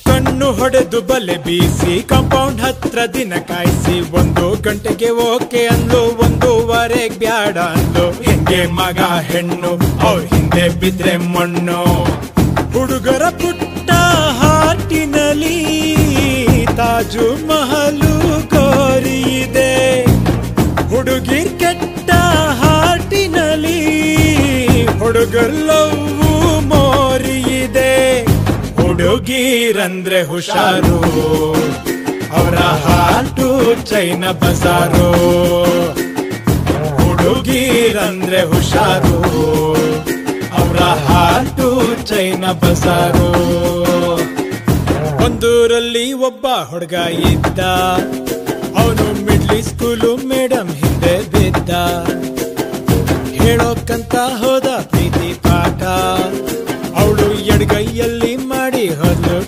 ಕಣ್ಣು ಹೊಡೆದು ಬಲೆ ಬೀಸಿ ಕಾಂಪೌಂಡ್ ಹತ್ರ ದಿನ ಕಾಯಿಸಿ 1 ಗಂಟೆಗೆ ಓಕೆ ಅಂದ್ಲು 1:15 ಬ್ಯಾಡ ಅಂದ್ಲು ಹೆಂಗೆ ಮಗ ಹೆಣ್ಣು ಅವ್ರ ಹಿಂದೆ ಬಿದ್ರೆ ಮಣ್ಣು ಹುಡುಗರ ಪುಟ್ಟ ಹಾಟಿನಲ್ಲಿ ತಾಜು ಮಹಲು ಗೋರಿ ಇದೆ ಹುಡುಗಿರ್ ಕೆಟ್ಟ ಹಾಟಿನಲ್ಲಿ ಹುಡುಗರ್ಲವು ಮೋರಿ ಇದೆ ಹುಡುಗೀರಂದ್ರೆ ಹುಷಾರು ಅವರ ಹಾಟು ಚೈನ ಬಜಾರು ಹುಡುಗೀರಂದ್ರೆ ಹುಷಾರು ಅವರ ಹಾಟು ಚೈನ ಬಜಾರು ಒಂದೂರಲ್ಲಿ ಒಬ್ಬ ಹುಡುಗ ಇದ್ದ ಅವನು ಮಿಡ್ಲ್ ಸ್ಕೂಲು ಮೇಡಮ್ ಹಿಂದೆ ಬಿದ್ದ ಹೇಳೋಕಂತ ಹೋದ ಪ್ರೀತಿ ಪಾಠ ಅವಳು ಎಡಗೈಯಲ್ಲಿ ಮಾಡಿ ಹೋದ್ಲು